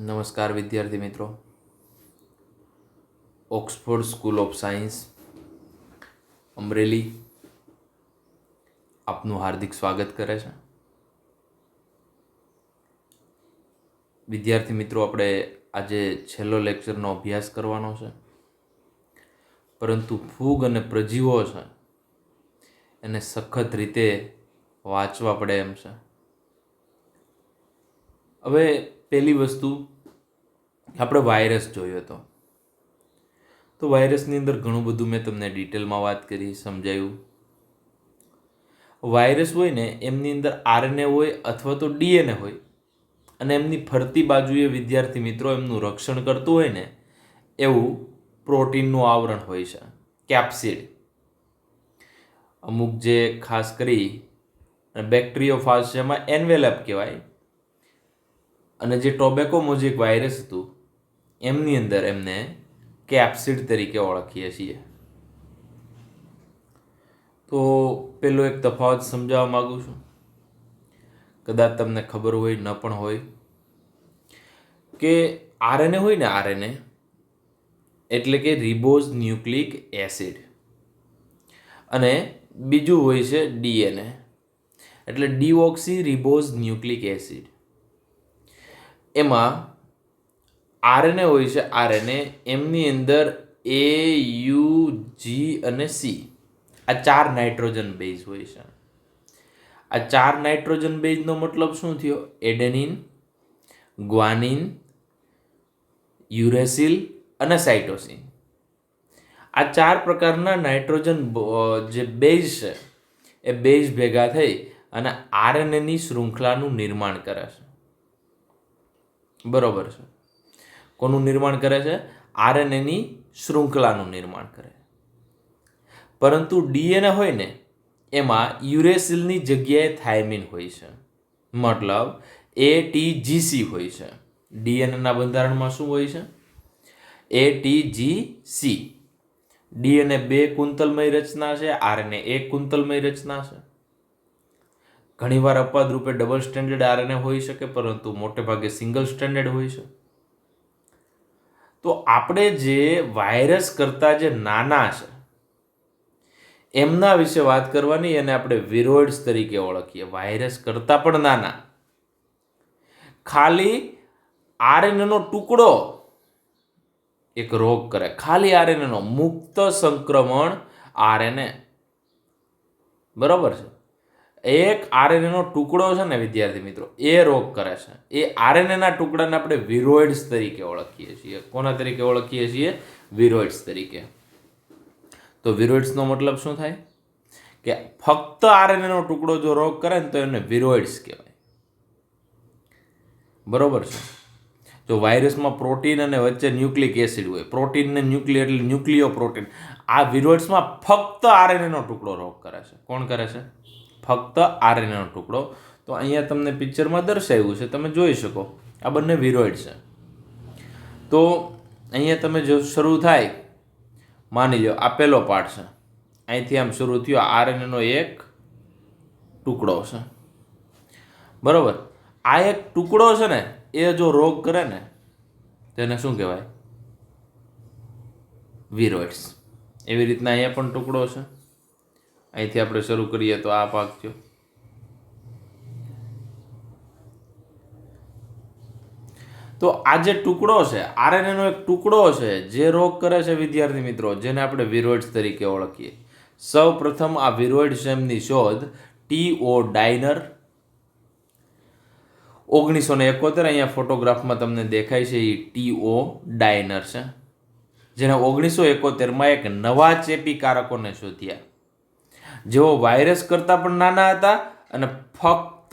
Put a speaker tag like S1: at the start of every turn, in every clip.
S1: નમસ્કાર વિદ્યાર્થી મિત્રો. Oxford school of science Amreli આપનું હાર્દિક સ્વાગત કરે છે. વિદ્યાર્થી મિત્રો, આપણે આજે છેલ્લો લેક્ચરનો અભ્યાસ કરવાનો છે, પરંતુ ફૂગ અને પ્રજીવો છે એને સખત રીતે વાંચવા પડે એમ છે. હવે પહેલી વસ્તુ, આપણે વાયરસ જોયો હતો. તો વાયરસની અંદર ઘણું બધું મેં તમને ડિટેલમાં વાત કરી, સમજાયું. વાયરસ હોય ને, એમની અંદર આરએનએ હોય અથવા તો ડીએનએ હોય, અને એમની ફરતી બાજુએ વિદ્યાર્થી મિત્રો એમનું રક્ષણ કરતું હોય ને એવું પ્રોટીનનું આવરણ હોય છે, કેપ્સિડ. અમુક જે ખાસ કરી બેક્ટેરિયોફાજ છે એમાં એન્વેલપ કહેવાય, અને જે ટોબેકો મોઝેક વાયરસ હતું એમની અંદર એમને કેપ્સિડ તરીકે ઓળખીએ છીએ. તો પેલો એક તફાવત સમજાવવા માગું છું, કદાચ તમને ખબર હોય ન પણ હોય, કે આરએનએ હોય ને, આરએનએ એટલે કે રિબોઝ ન્યુક્લિક એસિડ, અને બીજું હોય છે ડીએનએ એટલે ડીઓક્સી રિબોઝ ન્યુક્લિક એસિડ. એમાં આરએનએ હોય છે, આરએનએ એમની અંદર એ, યુ, જી અને સી આ 4 નાઇટ્રોજન બેઝ હોય છે. આ 4 નાઇટ્રોજન બેઝનો મતલબ શું થયો? એડેનિન, ગ્વાનિન, યુરેસિલ અને સાઇટોસિન. આ 4 પ્રકારના નાઇટ્રોજન જે બેઝ છે એ બેઝ ભેગા થઈ અને આરએનએની શૃંખલાનું નિર્માણ કરે છે. બરોબર છે. કોનું નિર્માણ કરે છે? આરએનએની શૃંખલાનું નિર્માણ કરે. પરંતુ ડીએનએ હોય ને, એમાં યુરેસિલની જગ્યાએ થાઇમિન હોય છે, મતલબ એટીજીસી હોય છે. ડીએનએના બંધારણમાં શું હોય છે? એટીજીસી. ડીએનએ 2 કુંતલમય રચના છે, આરએનએ 1 કુંતલમય રચના છે. ઘણીવાર અપવાદ રૂપે ડબલ સ્ટ્રેન્ડેડ આરએનએ હોઈ શકે, પરંતુ મોટે ભાગે સિંગલ સ્ટ્રેન્ડેડ હોય છે. તો આપણે જે વાયરસ કરતા જે નાના છે એમના વિશે વાત કરવાની, અને આપણે વિરોઇડ્સ તરીકે ઓળખીએ. વાયરસ કરતા પણ નાના, ખાલી આરએનએનો ટુકડો એક રોગ કરે, ખાલી આરએનએનો મુક્ત સંક્રમણ આરએનએ. બરોબર છે. એક આરએનએનો ટુકડો છે ને વિદ્યાર્થી મિત્રો, એ રોગ કરે છે. એ આરએનએના ટુકડાને આપણે વિરોઇડ્સ તરીકે ઓળખીએ છીએ. કોના તરીકે ઓળખીએ છીએ? વિરોઇડ્સ તરીકે. તો વિરોઇડ્સનો મતલબ શું થાય? કે ફક્ત આરએનએનો ટુકડો જો રોગ કરે ને તો એને વિરોઇડ્સ કહેવાય. બરોબર છે. તો વાયરસમાં પ્રોટીન અને વચ્ચે ન્યુક્લિક એસિડ હોય, પ્રોટીન ને ન્યુક્લિય એટલે ન્યુક્લિયો પ્રોટીન. આ વિરોઇડ્સમાં ફક્ત આરએનએનો ટુકડો રોગ કરે છે. કોણ કરે છે? ફક્ત આરએનએનો ટુકડો. તો અહીંયા તમને પિક્ચરમાં દર્શાવ્યું છે, તમે જોઈ શકો, આ બંને વિરોઇડ છે. તો અહીંયા તમે જો શરૂ થાય, માની લો આ પહેલો પાર્ટ છે, અહીંથી આમ શરૂ થયો, આરએનએનો એક ટુકડો છે. બરોબર. આ એક ટુકડો છે ને, એ જો રોગ કરે ને તેને શું કહેવાય? વિરોઇડ્સ. એવી રીતના અહીંયા પણ ટુકડો છે, અહીંથી આપણે શરૂ કરીએ તો આ ભાગ થયો. તો આ જે ટુકડો છે, આરએનએનો એક ટુકડો છે જે રોગ કરે છે વિદ્યાર્થી મિત્રો, જેને આપણે વિરોઇડ્સ તરીકે ઓળખીએ. સૌ પ્રથમ આ વિરોઇડ્સ એમની શોધ ટી.ઓ. ડાયનર 1971, અહીંયા ફોટોગ્રાફમાં તમને દેખાય છે, એ ટી.ઓ. ડાયનર છે, જેને 1971માં એક નવા ચેપી કારકોને શોધ્યા, જેઓ વાયરસ કરતાં પણ નાના હતા, અને ફક્ત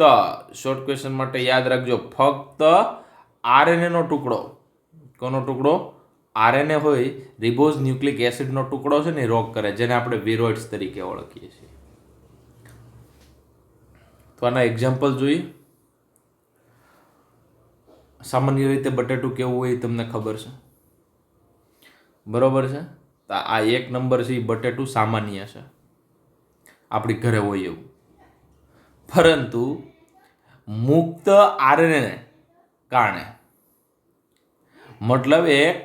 S1: શોર્ટ ક્વેશ્ચન માટે યાદ રાખજો, ફક્ત આરએનએનો ટુકડો, કોનો ટુકડો? આરએનએ હોય, રિબોઝ ન્યુક્લિક એસિડનો ટુકડો છે ને, એ રોગ કરે, જેને આપણે વિરોઇડ્સ તરીકે ઓળખીએ છીએ. તો આના એક્ઝામ્પલ જોઈએ. સામાન્ય રીતે બટેટું કેવું હોય તમને ખબર છે, બરોબર છે. તો આ 1 નંબર છે, એ બટેટું સામાન્ય છે, આપણી ઘરે હોય એવું. પરંતુ મુક્ત આરએનએ કારણે મતલબ એક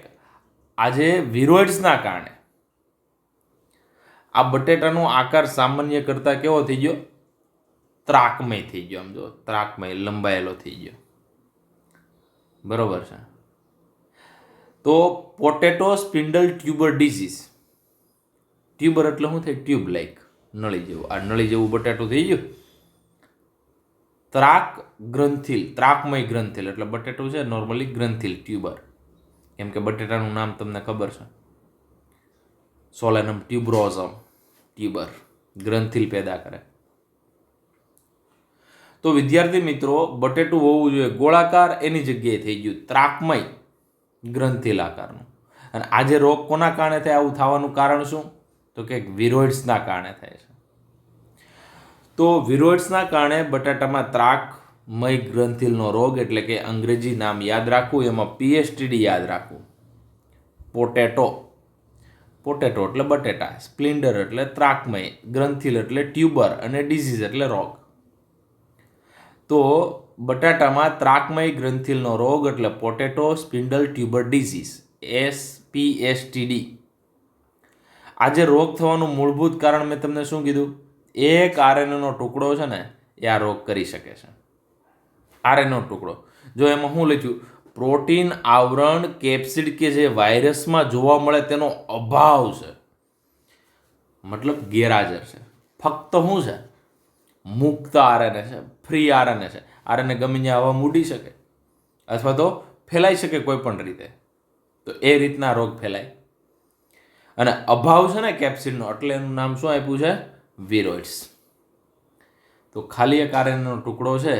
S1: આજે વિરોઇડ્સના કારણે આ બટેટાનો આકાર સામાન્ય કરતાં કેવો થઈ ગયો? ત્રાકમય થઈ ગયો. આમ જો ત્રાકમય લંબાયેલો થઈ ગયો. બરોબર છે. તો potato spindle tuber disease, tuber એટલે શું થાય? ટ્યુબ લાઈક, નળી જેવું. આ નળી જેવું બટેટું થઈ ગયું. ત્રાક ગ્રંથિલ, ત્રાકમય ગ્રંથિલ એટલે બટેટું છે નોર્મલી ગ્રંથિલ, ટ્યુબર. કેમ કે બટેટાનું નામ તમને ખબર છે, સોલેનમ ટ્યુબ્રોઝમ, ટ્યુબર, ગ્રંથિલ પેદા કરે. તો વિદ્યાર્થી મિત્રો, બટેટું હોવું જોઈએ ગોળાકાર, એની જગ્યાએ થઈ ગયું ત્રાકમય ગ્રંથિલ આકારનું. અને આજે રોગ કોના કારણે થાય? આવું થવાનું કારણ શું? તો કે વિરોઇડ્સના કારણે થાય છે. તો વિરોઇડ્સના કારણે બટાટામાં ત્રાકમય ગ્રંથિલનો રોગ, એટલે કે અંગ્રેજી નામ યાદ રાખવું, એમાં પીએસટીડી યાદ રાખવું. પોટેટો, પોટેટો એટલે બટેટા, સ્પ્લિન્ડર એટલે ત્રાકમય, ગ્રંથિલ એટલે ટ્યુબર, અને ડિઝીઝ એટલે રોગ. તો બટાટામાં ત્રાકમય ગ્રંથિલનો રોગ એટલે potato spindle tuber disease, SPSTD. આજે રોગ થવાનું મૂળભૂત કારણ મેં તમને શું કીધું? એક આરએનએનો ટુકડો છે ને, એ આ રોગ કરી શકે છે. આરએનએનો ટુકડો, જો એમાં શું લખ્યું? પ્રોટીન આવરણ કેપ્સિડ કે જે વાયરસમાં જોવા મળે તેનો અભાવ છે, મતલબ ગેરહાજર છે. ફક્ત શું છે? મુક્ત આરએનએ છે, ફ્રી આરએનએ છે. આરએનએ ગમે ત્યાં હવા મૂડી શકે અથવા તો ફેલાઈ શકે કોઈ પણ રીતે. તો એ રીતના રોગ ફેલાય. અને અભાવ છે ને કેપ્સિડનો, એટલે એનું નામ શું આપ્યું છે? વિરોઇડ્સ. તો ખાલી એક આરએનએનો ટુકડો છે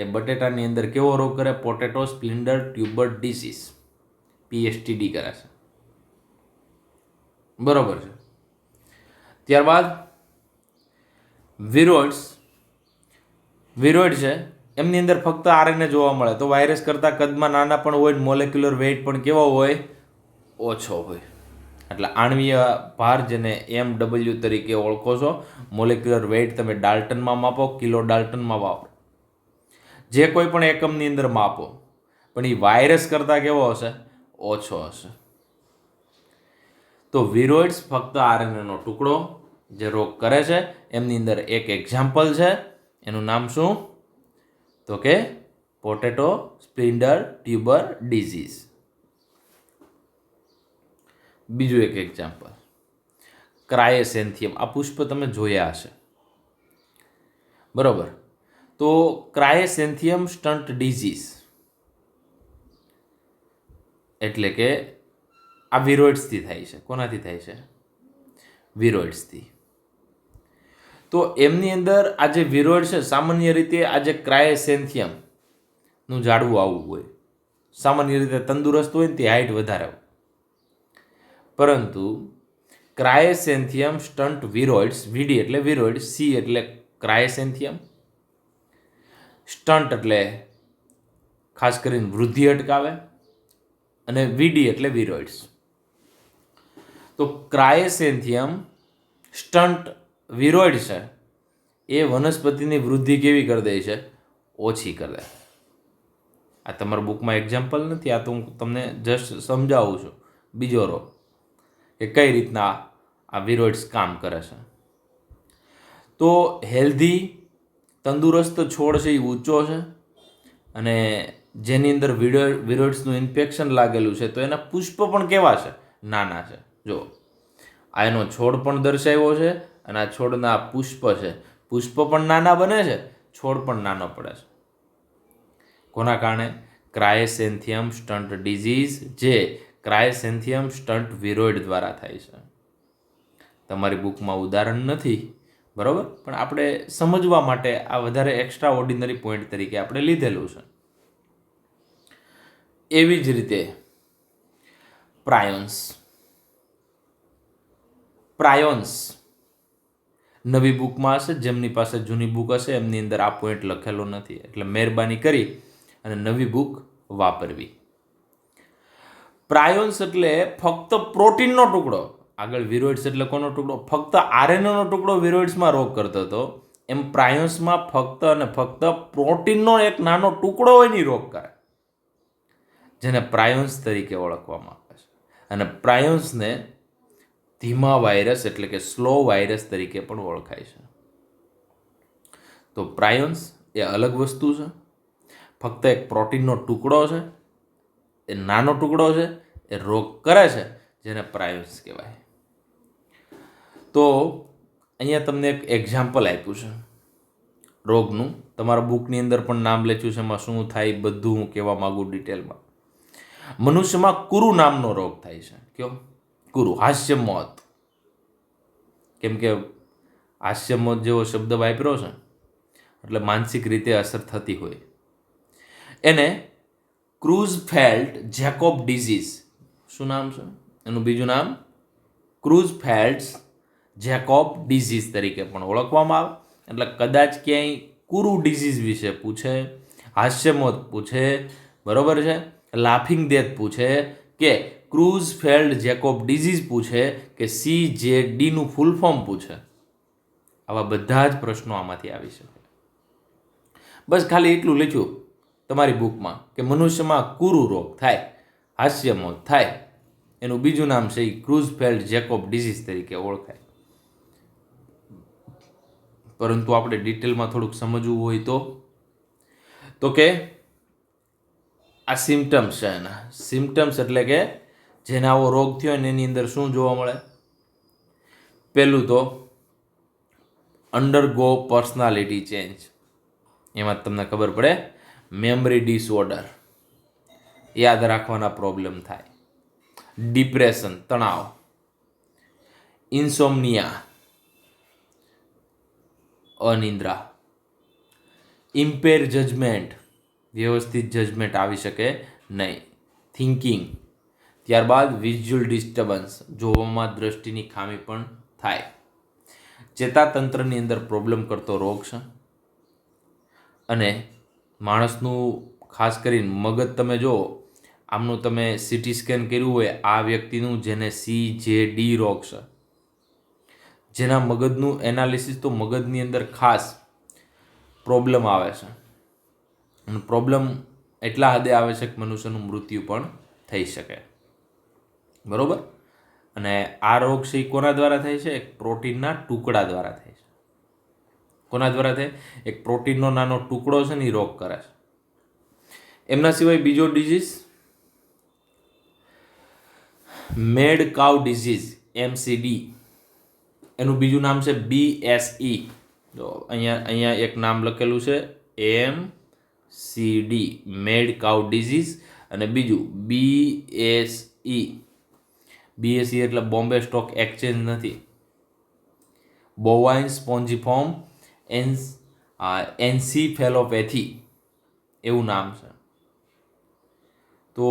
S1: એ બટેટાની અંદર કેવો રોગ કરે? પોટેટો સ્પ્લિન્ડર ટ્યુબર ડિસીઝ, PSTD કરે છે. બરોબર છે. ત્યારબાદ વિરોઇડ્સ, વિરોઇડ છે એમની અંદર ફક્ત આરએનએ જોવા મળે. તો વાયરસ કરતાં કદમાં નાના પણ હોય, મોલેક્યુલર વેઇટ પણ કેવો હોય? ઓછો હોય. એટલે આણ્વીય ભાર, જેને MW તરીકે ઓળખો છો, મોલેક્યુલર વેઇટ તમે ડાલ્ટનમાં માપો, કિલો ડાલ્ટનમાં વાપરો, જે કોઈ પણ એકમની અંદર માપો, પણ એ વાયરસ કરતાં કેવો હશે? ઓછો હશે. તો વિરોઇડ્સ ફક્ત આરએનએનો ટુકડો જે રોગ કરે છે, એમની અંદર એક એક્ઝામ્પલ છે. એનું નામ શું? તો કે પોટેટો સ્પિન્ડલ ટ્યુબર ડિઝીઝ. બીજું એક એક્ઝામ્પલ, ક્રાયસેન્થિયમ. આ પુષ્પ તમે જોયા હશે, બરોબર? તો ક્રાયસેન્થિયમ સ્ટન્ટ ડિઝીઝ એટલે કે આ વિરોઇડ્સથી થાય છે. કોનાથી થાય છે? વિરોઇડ્સથી. તો એમની અંદર આ જે વિરોઇડ છે, સામાન્ય રીતે આ જે ક્રાયસેન્થિયમનું ઝાડવું આવું હોય, સામાન્ય રીતે તંદુરસ્ત હોય ને તે હાઇટ વધારે હોય. પરંતુ ક્રાયસેન્થિયમ સ્ટન્ટ વિરોઇડ્સ, VD એટલે વિરોઇડ, C એટલે ક્રાયસેન્થિયમ, સ્ટન્ટ એટલે ખાસ કરીને વૃદ્ધિ અટકાવે, અને VD એટલે વિરોઇડ્સ. તો ક્રાયસેન્થિયમ સ્ટન્ટ વિરોઇડ છે એ વનસ્પતિની વૃદ્ધિ કેવી કરી દે છે? ઓછી કરી દે. આ તમારા બુકમાં એક્ઝામ્પલ નથી, આ તો હું તમને જસ્ટ સમજાવું છું. બીજો રોગ કે કઈ રીતના આ વિરોઇડ્સ કામ કરે છે. તો હેલ્ધી તંદુરસ્ત છોડ છે એ ઊંચો છે, અને જેની અંદર વિરોઇડ્સનું ઇન્ફેક્શન લાગેલું છે, તો એના પુષ્પ પણ કેવા છે? નાના છે. જો આ એનો છોડ પણ દર્શાવ્યો છે, અને આ છોડના પુષ્પ છે. પુષ્પ પણ નાના બને છે, છોડ પણ નાનો પડે છે. કોના કારણે? ક્રાયસેન્થિયમ સ્ટન્ટ ડિઝીઝ, જે ક્રાયસેન્થિયમ સ્ટન્ટ વિરોઇડ દ્વારા થાય છે. તમારી બુકમાં ઉદાહરણ નથી, બરાબર, પણ આપણે સમજવા માટે આ વધારે એક્સ્ટ્રા ઓર્ડિનરી પોઈન્ટ તરીકે આપણે લીધેલું છે. એવી જ રીતે પ્રાયોન્સ, પ્રાયોન્સ નવી બુકમાં હશે. જેમની પાસે જૂની બુક હશે એમની અંદર આ પોઈન્ટ લખેલો નથી, એટલે મહેરબાની કરી અને નવી બુક વાપરવી. પ્રાયોન્સ એટલે ફક્ત પ્રોટીનનો ટુકડો. આગળ વિરોઇડ્સ એટલે કોનો ટુકડો? ફક્ત આરએનએનો ટુકડો વિરોઇડ્સમાં રોગ કરતો હતો, એમ પ્રાયોન્સમાં ફક્ત અને ફક્ત પ્રોટીનનો એક નાનો ટુકડો હોય ને રોગ કરે. જેને પ્રાયોન્સ તરીકે ઓળખવામાં આવે છે. અને પ્રાયોન્સને ધીમા વાયરસ એટલે કે સ્લો વાયરસ તરીકે પણ ઓળખાય છે. તો પ્રાયોન્સ એ અલગ વસ્તુ છે, ફક્ત એક પ્રોટીનનો ટુકડો છે, એ નાનો ટુકડો છે, એ રોગ કરે છે, જેને પ્રાયોન્સ કહેવાય. તો અહીંયા તમને એક એક્ઝામ્પલ આપ્યું છે રોગનું. તમારા બુકની અંદર પણ નામ લખ્યું છે, એમાં શું થાય બધું હું કહેવા માગું ડિટેલમાં. મનુષ્યમાં કુરુ નામનો રોગ થાય છે. કયો? કુરુ, હાસ્ય મોત. કેમ કે હાસ્ય મોત જેવો શબ્દ વાપર્યો છે એટલે માનસિક રીતે અસર થતી હોય. એને ક્રુઝફેલ્ડ જેકોબ ડિઝીઝ, શું નામ છે એનું બીજું નામ? ક્રુઝફેલ્ડ જેકોબ ડિઝીઝ તરીકે પણ ઓળખવામાં આવે. એટલે કદાચ ક્યાંય કુરુ ડિઝીઝ વિશે પૂછે, હાસ્યમોત પૂછે, બરોબર છે, લાફિંગ ડેથ પૂછે, કે ક્રુઝફેલ્ડ જેકોબ ડિઝીઝ પૂછે, કે CJDનું ફૂલ ફોર્મ પૂછે, આવા બધા જ પ્રશ્નો આમાંથી આવી શકે. બસ ખાલી એટલું લખ્યું તમારી બુકમાં કે મનુષ્યમાં કુરુ રોગ થાય, હાસ્યમોત થાય, એનું બીજું નામ છે એ ક્રુઝફેલ્ડ જેકોબ ડિઝીઝ તરીકે ઓળખાય. પરંતુ આપણે ડિટેલમાં થોડુંક સમજવું હોય તો કે આ સિમ્ટમ્સ છે એના. સિમ્ટમ્સ એટલે કે જેને આવો રોગ થયો હોય એની અંદર શું જોવા મળે? પહેલું તો અંડરગો પર્સનાલિટી ચેન્જ. એમાં તમને ખબર પડે મેમરી ડિસઓર્ડર, યાદ રાખવાના પ્રોબ્લેમ થાય, ડિપ્રેશન તણાવ, ઇન્સોમનિયા અનિદ્રા, ઇમ્પેર જજમેન્ટ વ્યવસ્થિત જજમેન્ટ આવી શકે નહીં, થિંકિંગ, ત્યારબાદ વિઝ્યુઅલ ડિસ્ટર્બન્સ જોવામાં દ્રષ્ટિની ખામી પણ થાય. ચેતાતંત્રની અંદર પ્રોબ્લેમ કરતો રોગ છે. અને માણસનું ખાસ કરીને મગજ તમે જો આમનું તમે CT સ્કેન કર્યું હોય આ વ્યક્તિનું જેને CJD રોગ છે, જેના મગજનું એનાલિસિસ તો મગજની અંદર ખાસ પ્રોબ્લેમ આવે છે. અને પ્રોબ્લેમ એટલા હદે આવે છે કે મનુષ્યનું મૃત્યુ પણ થઈ શકે, બરોબર. અને આ રોગ છે એ કોના દ્વારા થાય છે? એક પ્રોટીનના ટુકડા દ્વારા થાય છે. કોના દ્વારા થાય? એક પ્રોટીનનો નાનો ટુકડો છે ને એ રોગ કરે છે. એમના સિવાય બીજો ડિઝીઝ મેડ કાઉ ડિઝીઝ, MCD, એનું બીજું નામ છે BSE. જો અહીંયા એક નામ લખેલું છે MCD, મેડ કાઉ ડિઝીઝ, અને બીજું BSE. BSE એટલે બોમ્બે સ્ટોક એક્સચેન્જ નથી, બોવાઇન સ્પોન્જીફોર્મ એન્સીફેલોપેથી એવું નામ છે. તો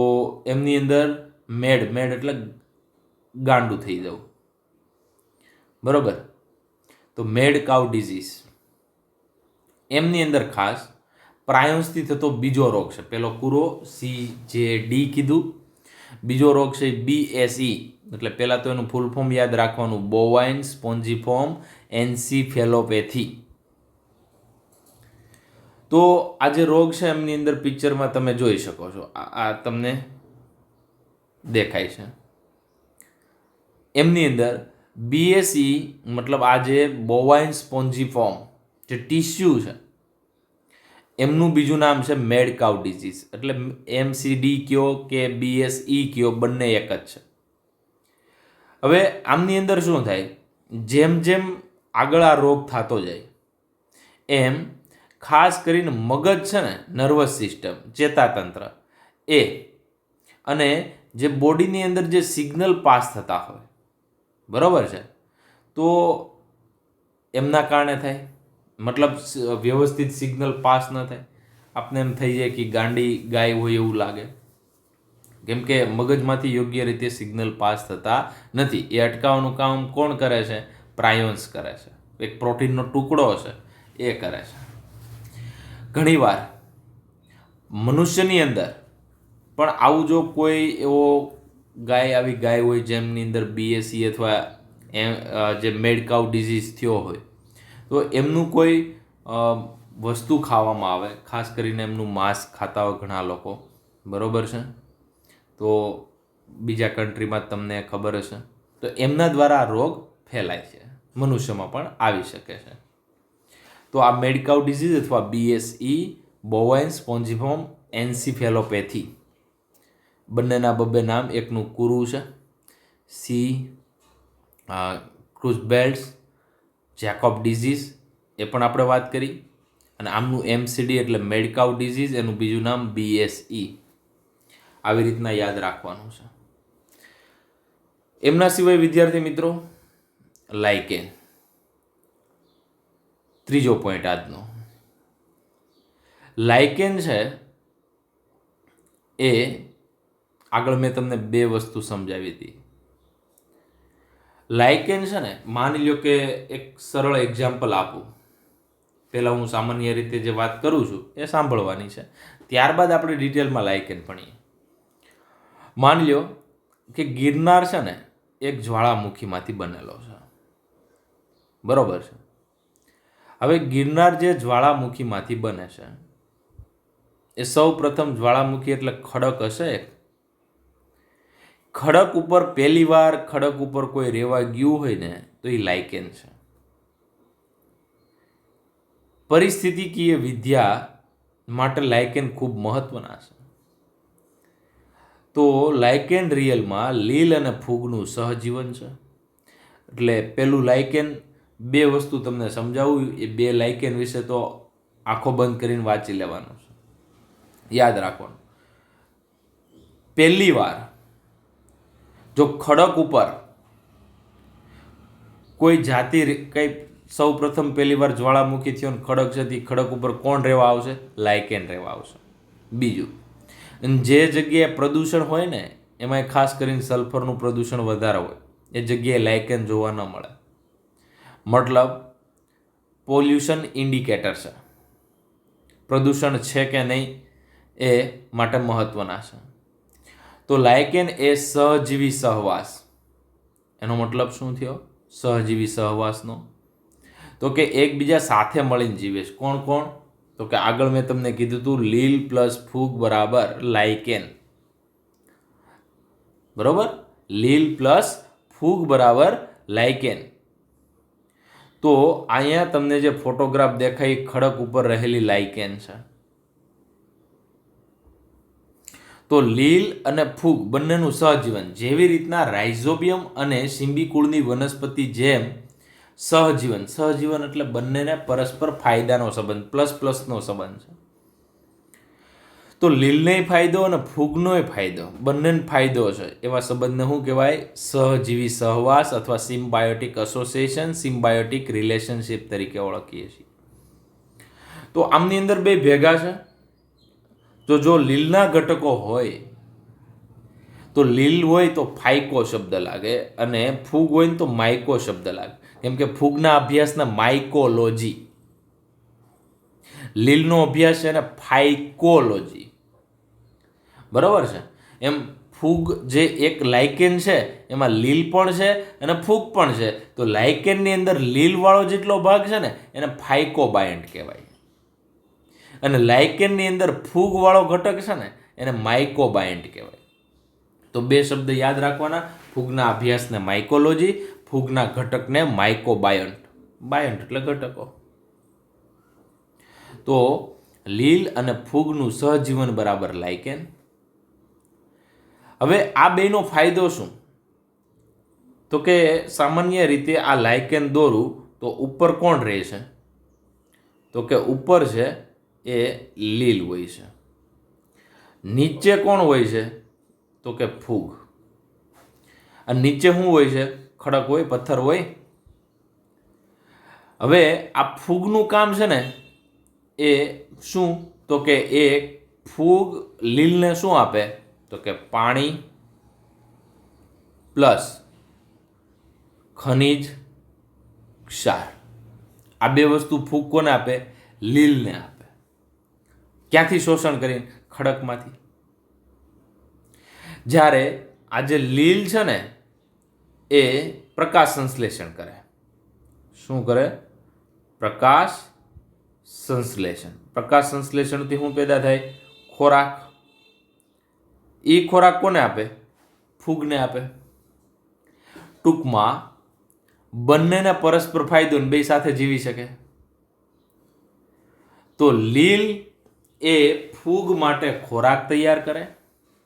S1: એમની અંદર મેડ એટલે ગાંડું થઈ જવું, બરોબર. તો મેડ કાઉ ડિઝીઝ એમની અંદર ખાસ પ્રાયોન્સથી થતો બીજો રોગ છે. પેલો કુરો CJD કીધું, બીજો રોગ છે BSE. એટલે પહેલાં તો એનું ફૂલ ફોર્મ યાદ રાખવાનું, બોવાઇન સ્પોન્જીફોર્મ એન્સીફેલોપેથી. તો આ જે રોગ છે એમની અંદર પિક્ચરમાં તમે જોઈ શકો છો, આ તમને દેખાય છે. એમની અંદર BSE મતલબ આ જે બોવાઇન સ્પોન્જીફોર્મ જે ટિશ્યુ છે એમનું બીજું નામ છે મેડ કાઉ ડિઝીઝ. એટલે MCD કયો કે BSE કયો, બંને એક જ છે. હવે આમની અંદર શું થાય, જેમ જેમ આગળ આ રોગ થતો જાય એમ ખાસ કરીને મગજ છે ને, નર્વસ સિસ્ટમ, ચેતાતંત્ર એ અને જે બોડીની અંદર જે સિગ્નલ પાસ થતા હોય, બરાબર છે, તો એમના કારણે થાય. મતલબ વ્યવસ્થિત સિગ્નલ પાસ ન થાય, આપને એમ થઈ જાય કે ગાંડી ગાય હોય એવું લાગે, કેમ કે મગજમાંથી યોગ્ય રીતે સિગ્નલ પાસ થતા નથી. એ અટકાવવાનું કામ કોણ કરે છે? પ્રાયોન્સ કરે છે. એક પ્રોટીનનો ટુકડો છે એ કરે છે. ઘણીવાર મનુષ્યની અંદર પણ આવું જો કોઈ એવો આવી ગાય હોય જેમની અંદર BSE અથવા જે મેડ કાઉ ડિઝીઝ થયો હોય, તો એમનું કોઈ વસ્તુ ખાવામાં આવે, ખાસ કરીને એમનું માંસ ખાતા હોય ઘણા લોકો, બરોબર છે, તો બીજા કન્ટ્રીમાં તમને ખબર હશે, તો એમના દ્વારા આ રોગ ફેલાય છે, મનુષ્યમાં પણ આવી શકે છે. તો આ મેડ કાઉ ડિઝીઝ અથવા BSE, બોવાઇન સ્પોન્જીફોર્મ એન્સીફેલોપેથી, બંનેના બબ્બે નામ, એકનું કુરુ છે, સી ક્રુઝબેલ્ટ્સ જેકોબ ડિઝીઝ, એ પણ આપણે વાત કરી, અને આમનું MCD એટલે મેડ કાઉ ડિઝીઝ, એનું બીજું નામ BSE. આવી રીતના યાદ રાખવાનું છે. એમના સિવાય વિદ્યાર્થી મિત્રો, લાઇકેન, ત્રીજો પોઈન્ટ આજનો. લાઇકેન છે એ આગળ મેં તમને બે વસ્તુ સમજાવી હતી. લાઇકેન છે ને, માની લો કે એક સરળ એક્ઝામ્પલ આપું. પહેલાં હું સામાન્ય રીતે જે વાત કરું છું એ સાંભળવાની છે, ત્યારબાદ આપણે ડિટેલમાં લાઇકેન ભણીએ. માની લો કે ગિરનાર છે ને એક જ્વાળામુખીમાંથી બનેલો છે, બરોબર છે. હવે ગિરનાર જે જ્વાળામુખીમાંથી બને છે, એ સૌ પ્રથમ જ્વાળામુખી એટલે ખડક હશે. ખડક ઉપર પહેલી વાર ખડક ઉપર કોઈ રહેવા ગયું હોય ને તો એ લાઇકેન છે. પરિસ્થિતિકીય વિદ્યા માટે લાઇકેન ખૂબ મહત્વના છે. તો લાઇકેન રિયલમાં લીલ અને ફૂગનું સહજીવન છે. એટલે પેલું લાઇકેન, બે વસ્તુ તમને સમજાવું, એ બે લાઇકેન વિશે તો આંખો બંધ કરીને વાંચી લેવાનું છે, યાદ રાખવાનું. પહેલી વાર જો ખડક ઉપર કોઈ જાતિ કંઈ સૌ પ્રથમ પહેલી વાર જ્વાળામુખી થયો ને ખડક છે, તે ખડક ઉપર કોણ રહેવા આવશે? લાઇકેન રહેવા આવશે. બીજું, જે જગ્યાએ પ્રદૂષણ હોય ને, એમાં ખાસ કરીને સલ્ફરનું પ્રદૂષણ વધારે હોય, એ જગ્યાએ લાઇકેન જોવા ન મળે. મતલબ પોલ્યુશન ઇન્ડિકેટર છે, પ્રદૂષણ છે કે નહીં એ માટે મહત્વના છે. તો લાઇકેન એ સહજીવી સહવાસ, એનો મતલબ શું થયો સહજીવી સહવાસનો? તો કે એકબીજા સાથે મળીને જીવે છે. કોણ કોણ? તો કે આગળ મેં તમને કીધું હતું, લીલ પ્લસ ફૂગ બરાબર લાઇકેન, બરોબર? લીલ પ્લસ ફૂગ બરાબર લાઇકેન. તો અહીંયા તમને જે ફોટોગ્રાફ દેખાય ખડક ઉપર રહેલી લાઇકેન છે. તો લીલ અને ફૂગ બંનેનું સહજીવન, જેવી રીતના રાઇઝોબિયમ અને સિમ્બિકુળની વનસ્પતિ જેમ સહજીવન એટલે બંનેને પરસ્પર ફાયદાનો સંબંધ, પ્લસ પ્લસનો સંબંધ છે. તો લીલને ફાયદો અને ફૂગનોય ફાયદો, બંનેને ફાયદો છે, એવા સંબંધને શું કહેવાય? સહજીવી સહવાસ અથવા સિમ્બાયોટિક એસોસિએશન, સિમ્બાયોટિક રિલેશનશિપ તરીકે ઓળખીએ છીએ. તો આમની અંદર બે ભેગા છે. તો જો લીલના ઘટકો હોય તો લીલ હોય તો ફાઇકો શબ્દ લાગે, અને ફૂગ હોય ને તો માઇકો શબ્દ લાગે. કેમ કે ફૂગના અભ્યાસને માઇકોલોજી, લીલનો અભ્યાસ છે ને ફાઇકોલોજી, બરોબર છે. એમ ફૂગ જે એક લાઇકેન છે એમાં લીલ પણ છે અને ફૂગ પણ છે. તો લાઇકેનની અંદર લીલવાળો જેટલો ભાગ છે ને એને ફાઇકોબાયન્ટ કહેવાય, અને લાઇકેનની અંદર ફૂગવાળો ઘટક છે ને એને માઇકોબાયન્ટ કહેવાય. તો બે શબ્દ યાદ રાખવાના, ફૂગના અભ્યાસને માઇકોલોજી, ફૂગના ઘટકને માઇકોબાયન્ટ. બાયન્ટ એટલે ઘટકો. તો લીલ અને ફૂગનું સહજીવન બરાબર લાઇકેન. હવે આ બેનો ફાયદો શું? તો કે સામાન્ય રીતે આ લાઇકેન દોરું તો ઉપર કોણ રહે છે? તો કે ઉપર છે એ લીલ હોય છે, નીચે કોણ હોય છે? તો કે ફૂગ. અને નીચે શું હોય છે? ખડક હોય, પથ્થર હોય. હવે આ ફૂગનું કામ છે ને એ શું? તો કે એ ફૂગ લીલને શું આપે? તો કે પાણી પ્લસ ખનિજ ક્ષાર. આ બે વસ્તુ ફૂગ કોને આપે? લીલને આપે. ક્યાંથી શોષણ કરીને? ખડકમાંથી. જ્યારે આ જે લીલ છે ને એ પ્રકાશ સંશ્લેષણ કરે. શું કરે? પ્રકાશ સંશ્લેષણ. પ્રકાશ સંશ્લેષણથી શું પેદા થાય? ખોરાક. એ ખોરાક કોને આપે? ફૂગને આપે. ટૂંકમાં બંનેને પરસ્પર ફાયદો ને બે સાથે જીવી શકે. તો લીલ એ ફૂગ માટે ખોરાક તૈયાર કરે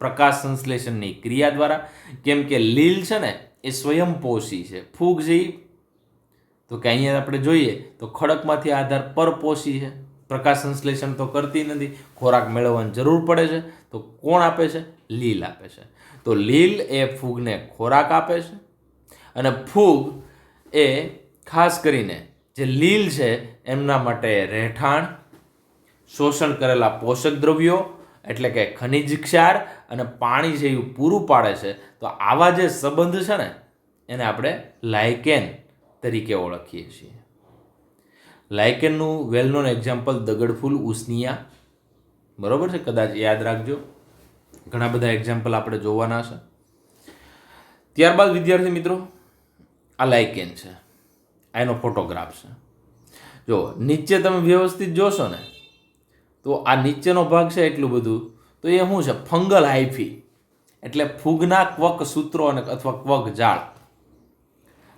S1: પ્રકાશ સંશ્લેષણની ક્રિયા દ્વારા. કેમ કે લીલ છે ને એ સ્વયંપોષી છે. ફૂગ છે તો કે અહીંયા આપણે જોઈએ તો ખડકમાંથી આધાર પરપોષી છે. પ્રકાશ સંશ્લેષણ તો કરતી નથી, ખોરાક મેળવવાની જરૂર પડે છે. તો કોણ આપે છે? લીલ આપે છે. તો લીલ એ ફૂગને ખોરાક આપે છે અને ફૂગ એ ખાસ કરીને જે લીલ છે એમના માટે રહેઠાણ, શોષણ કરેલા પોષક દ્રવ્યો એટલે કે ખનિજ ક્ષાર અને પાણી છે એ પૂરું પાડે છે. તો આવા જે સંબંધ છે ને એને આપણે લાઇકેન તરીકે ઓળખીએ છીએ. લાઇકેનનું વેલ નોન એક્ઝામ્પલ દગડફૂલ ઉસ્નિયા, બરોબર છે, કદાચ યાદ રાખજો. ઘણા બધા એક્ઝામ્પલ આપણે જોવાના છે. ત્યારબાદ વિદ્યાર્થી મિત્રો, આ લાઇકેન છે, આ એનો ફોટોગ્રાફ છે. જો નીચે તમે વ્યવસ્થિત જોશો ને તો આ નીચેનો ભાગ છે એટલું બધું, તો એ શું છે? ફંગલ હાઇફી એટલે ફૂગના ક્વક સૂત્રો અને અથવા ક્વક જાળ,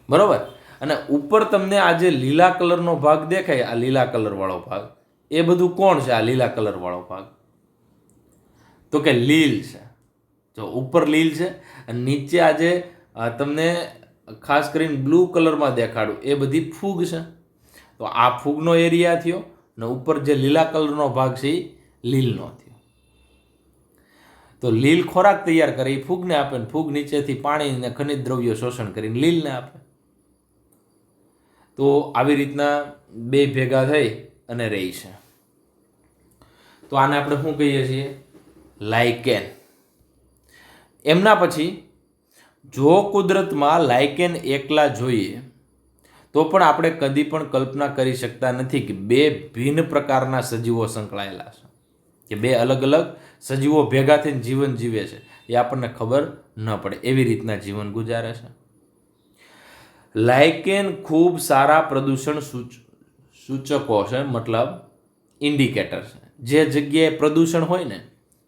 S1: બરોબર. અને ઉપર તમને આ જે લીલા કલરનો ભાગ દેખાય, આ લીલા કલર વાળો ભાગ, એ બધું કોણ છે? આ લીલા કલર વાળો ભાગ તો કે લીલ છે. જો ઉપર લીલ છે અને નીચે આજે તમને ખાસ કરીને બ્લુ કલરમાં દેખાડું એ બધી ફૂગ છે. તો આ ફૂગનો એરિયા થયો ને ઉપર જે લીલા કલરનો ભાગ છે એ લીલનો થયો. તો લીલ ખોરાક તૈયાર કરે એ ફૂગને આપે ને ફૂગ નીચેથી પાણી અને ખનિજ દ્રવ્યો શોષણ કરીને લીલને આપે. તો આવી રીતના બે ભેગા થઈ અને રહી છે. તો આને આપણે શું કહીએ છીએ? લાઇકેન. એમના પછી જો કુદરતમાં લાઇકેન એકલા જોઈએ તો પણ આપણે કદી પણ કલ્પના કરી શકતા નથી કે બે ભિન્ન પ્રકારના સજીવો સંકળાયેલા છે, કે બે અલગ અલગ સજીવો ભેગા થઈને જીવન જીવે છે. એ આપણને ખબર ન પડે એવી રીતના જીવન ગુજારે છે. લાઇકેન ખૂબ સારા પ્રદૂષણ સૂચકો છે, મતલબ ઇન્ડિકેટર છે. જે જગ્યાએ પ્રદૂષણ હોય ને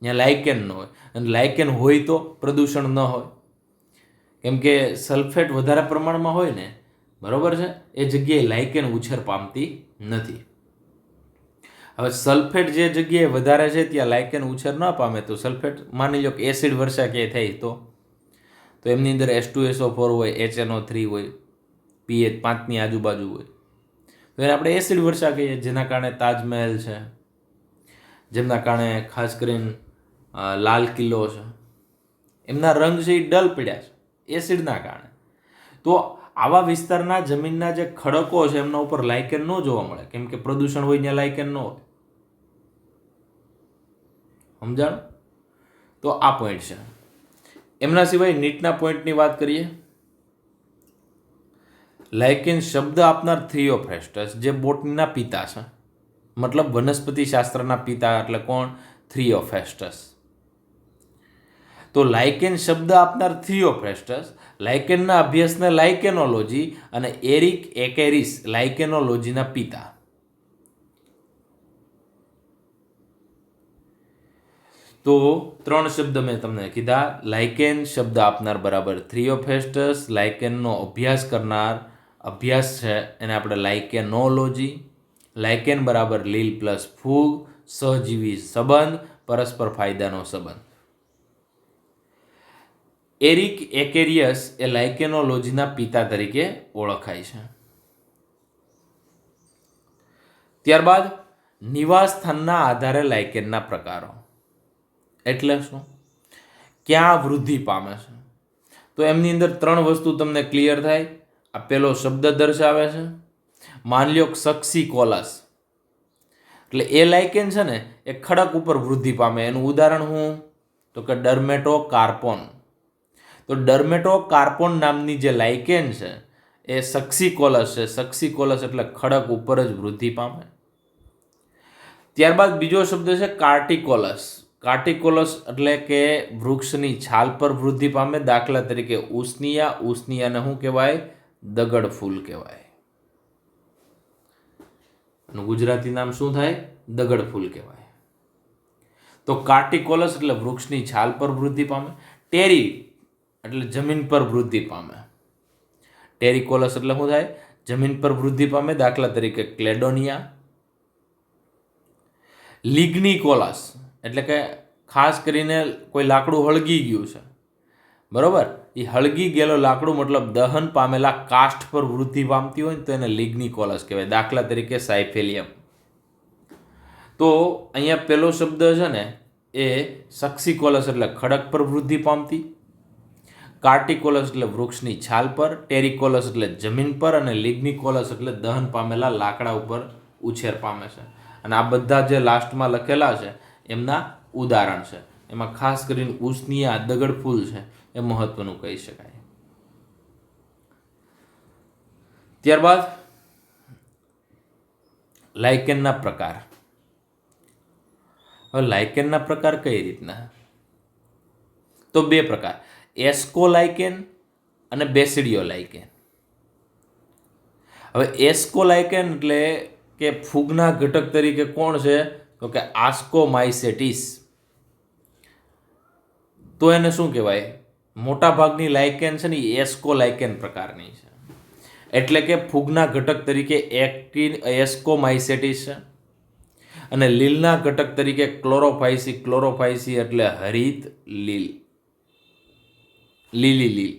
S1: ત્યાં લાઇકેન ન હોય, અને લાઇકેન હોય તો પ્રદૂષણ ન હોય. કેમ કે સલ્ફેટ વધારે પ્રમાણમાં હોય ને, બરોબર છે, એ જગ્યાએ લાઇકેન ઉછેર પામતી નથી. હવે સલ્ફેટ જે જગ્યાએ વધારે છે ત્યાં લાઇકેન ઉછેર ન પામે તો સલ્ફેટ માની લો કે એસિડ વર્ષા ક્યાંય થઈ તો એમની અંદર H2SO4 હોય, HNO3 હોય, pH 5ની આજુબાજુ હોય, તો એને આપણે એસિડ વર્ષા કહીએ. જેના કારણે તાજમહેલ છે, જેમના કારણે ખાસ કરીને લાલ કિલ્લો છે, એમના રંગ છે એ ડલ પડ્યા છે એસિડના કારણે. તો આવા વિસ્તારના જમીનના જે ખડકો છે એમના ઉપર લાઇકેન ન જોવા મળે, કેમ કે પ્રદૂષણ હોય ત્યાં લાઇકેન ન હોય. સમજાણું? તો આ પોઈન્ટ છે. એમના સિવાય નીટના પોઈન્ટની વાત કરીએ. લાઇકેન શબ્દ આપનાર થિયોફ્રેસ્ટસ જે બોટનીના પિતા છે, મતલબ વનસ્પતિ શાસ્ત્રના પિતા એટલે કોણ? થિયોફ્રેસ્ટસ. તો લાઇકેન શબ્દ આપનાર થિયોફ્રેસ્ટસ લાઇકેનના અભ્યાસને લાઇકેનોલોજી અને એરિક એકેરિસ લાઇકેનોલોજીના પિતા. તો ત્રણ શબ્દ મેં તમને કીધા. લાઇકેન શબ્દ આપનાર બરાબર થિયોફ્રેસ્ટસ, લાઇકેનનો અભ્યાસ કરનાર અભ્યાસ છે એને આપણે લાઇકેનોલોજી, લાઇકેન બરાબર લીલ પ્લસ ફૂગ, સહજીવી સંબંધ, પરસ્પર ફાયદાનો સંબંધ. એરિક એકેરિયસ એ લાઇકેનોલોજીના પિતા તરીકે ઓળખાય છે. ત્યારબાદ નિવાસ સ્થાનના આધારે લાઇકેનના પ્રકારો એટલે શું? ક્યાં વૃદ્ધિ પામે છે? તો એમની અંદર ત્રણ વસ્તુ તમને ક્લિયર થાય. આ પેલો શબ્દ દર્શાવે છે. માની લો સક્સીકોલસ એટલે એ લાઇકેન છે ને એ ખડક ઉપર વૃદ્ધિ પામે. એનું ઉદાહરણ શું? તો કે ડર્મેટોકાર્પોન. તો ડર્મેટોકાર્પોન નામની જે લાઇકેન છે એ સક્સીકોલસ છે. સક્સીકોલસ એટલે ખડક ઉપર જ વૃદ્ધિ પામે. ત્યારબાદ બીજો શબ્દ છે કાર્ટિકોલસ. કાર્ટિકોલસ એટલે કે વૃક્ષની છાલ પર વૃદ્ધિ પામે. દાખલા તરીકે ઉસ્નિયા. ઉસ્નિયાને શું કહેવાય? દગડ ફૂલ કહેવાય. ગુજરાતી નામ શું થાય? દગડ ફૂલ કહેવાય. તો કાર્ટિકોલસ એટલે વૃક્ષની છાલ પર વૃદ્ધિ પામે, ટેરી એટલે જમીન પર વૃદ્ધિ પામે. ટેરિકોલસ એટલે શું થાય? જમીન પર વૃદ્ધિ પામે, દાખલા તરીકે ક્લેડોનિયા. લિગ્નિકોલસ એટલે કે ખાસ કરીને કોઈ લાકડું હળગી ગયું છે, બરોબર, એ હળગી ગયેલો લાકડું મતલબ દહન પામેલા કાષ્ઠ પર વૃદ્ધિ પામતી હોય ને તો એને લિગ્નિકોલસ કહેવાય, દાખલા તરીકે સાયફેલિયમ. તો અહીંયા પેલો શબ્દ છે ને એ સક્સિકોલસ એટલે ખડક પર વૃદ્ધિ પામતી, કાર્ટિકોલસ એટલે વૃક્ષની છાલ પર, ટેરિકોલસ એટલે જમીન પર, અને લિગ્નિકોલસ એટલે દહન પામેલા લાકડા ઉપર ઉછેર પામે છે. અને આ બધા જે લાસ્ટમાં લખેલા છે એમના ઉદાહરણ છે. એમાં ખાસ કરીને ઉષ્ણીયા દગડ ફૂલ છે એ મહત્વનું કહી શકાય. ત્યારબાદ લાઇકેનના પ્રકાર. હવે લાઇકેનના પ્રકાર કઈ રીતના? તો બે પ્રકાર, એસ્કોલાઇકેન અને બેસિડિયોલાઇકેન. હવે એસ્કોલાઇકેન એટલે કે ફૂગના ઘટક તરીકે કોણ છે? તો કે આસ્કોમાઇસેટિસ. તો એને શું કહેવાય? મોટા ભાગની લાઇકેન છે ને એ એસ્કોલાઇકેન પ્રકારની છે. એટલે કે ફૂગના ઘટક તરીકે એસ્કોમાઇસેટિસ છે, અને લીલના ઘટક તરીકે ક્લોરોફાઇસી. ક્લોરોફાઇસી એટલે હરિત લીલ, લીલી લીલ.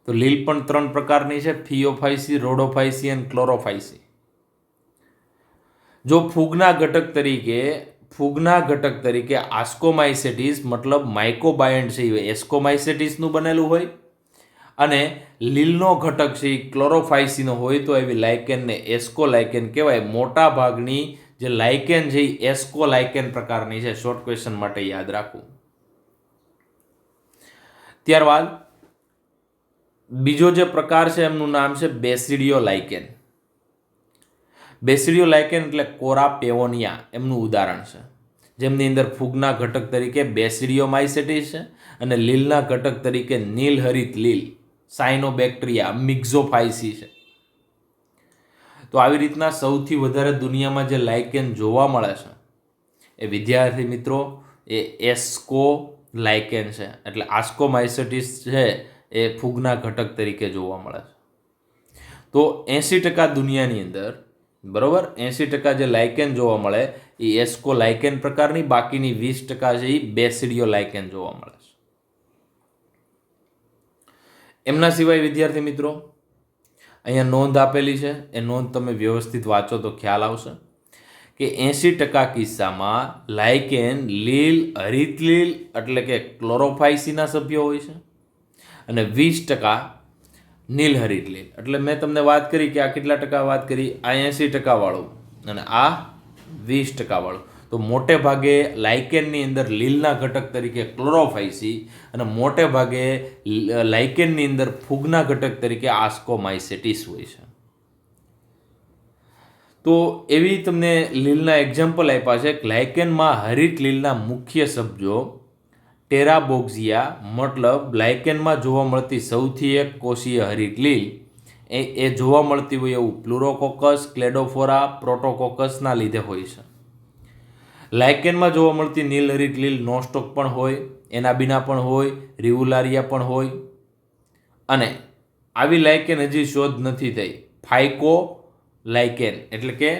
S1: તો લીલ પણ ત્રણ પ્રકારની છે, ફિયોફાઇસી, રોડોફાઇસી અને ક્લોરોફાઇસી. જો ફૂગના ઘટક તરીકે આસ્કોમાઇસેટિસ મતલબ માઇકોબાયન્ટ છે એ એસ્કોમાઇસેટિસનું બનેલું હોય, અને લીલનો ઘટક છે એ ક્લોરોફાઇસીનો હોય, તો એવી લાઇકેનને એસ્કોલાઇકેન કહેવાય. મોટા ભાગની જે લાઇકેન છે એ એસ્કોલાઇકેન પ્રકારની છે. શોર્ટ ક્વેશ્ચન માટે યાદ રાખવું. ત્યારબાદ બીજો જે પ્રકાર છે એમનું નામ છે બેસિડિયોલાઇકેન. બેસિડિયોલાઇકેન એટલે કોરા પેવોનિયા એમનું ઉદાહરણ છે, જેમની અંદર ફૂગના ઘટક તરીકે બેસિડિયોમાઇસેટિસ છે અને લીલના ઘટક તરીકે નીલહરિત લીલ, સાયનોબેક્ટેરિયા, મિક્ઝોફાઇસી છે. તો આવી રીતના સૌથી વધારે દુનિયામાં જે લાઇકેન જોવા મળે છે એ વિદ્યાર્થી મિત્રો એ એસ્કોલાઇકેન છે. એટલે આસ્કોમાઇસેટિસ છે એ ફૂગના ઘટક તરીકે જોવા મળે છે. તો 80% દુનિયાની અંદર, બરોબર, 80% જે લાઇકેન જોવા મળે એ એસ્કોલાઇકેન પ્રકારની, બાકીની 20% છે એ બેસિડિયોલાઇકેન જોવા મળે છે. એમના સિવાય વિદ્યાર્થી મિત્રો અહીંયા નોંધ આપેલી છે, એ નોંધ તમે વ્યવસ્થિત વાંચો તો ખ્યાલ આવશે કે 80% કિસ્સામાં લાઇકેન લીલ, હરિત લીલ એટલે કે ક્લોરોફાઇસીના સભ્યો હોય છે, અને 20% નીલહરિત લીલ. એટલે મેં તમને વાત કરી કે આ કેટલા ટકા વાત કરી? આ 80% વાળું અને આ 20% વાળું. તો મોટે ભાગે લાઇકેનની અંદર લીલના ઘટક તરીકે ક્લોરોફાઇસી અને મોટે ભાગે લાઇકેનની અંદર ફૂગના ઘટક તરીકે આસ્કોમાઇસેટિસ હોય છે. તો એવી તમને લીલના એક્ઝામ્પલ આપ્યા છે. લાઇકેનમાં હરિત લીલના મુખ્ય સભ્યો ટેરાબોક્ઝિયા મતલબ લાઇકેનમાં જોવા મળતી સૌથી એક કોષીય હરિત લીલ એ જોવા મળતી હોય એવું પ્લુરોકોકસ, ક્લેડોફોરા, પ્રોટોકોકસના લીધે હોય છે. લાઇકેનમાં જોવા મળતી નીલહરિત લીલ નોસ્ટોક પણ હોય, એનાબિના પણ હોય, રિવુલારિયા પણ હોય, અને આવી લાઇકેન હજી શોધ નથી થઈ. ફાઇકો લાઇકેન એટલે કે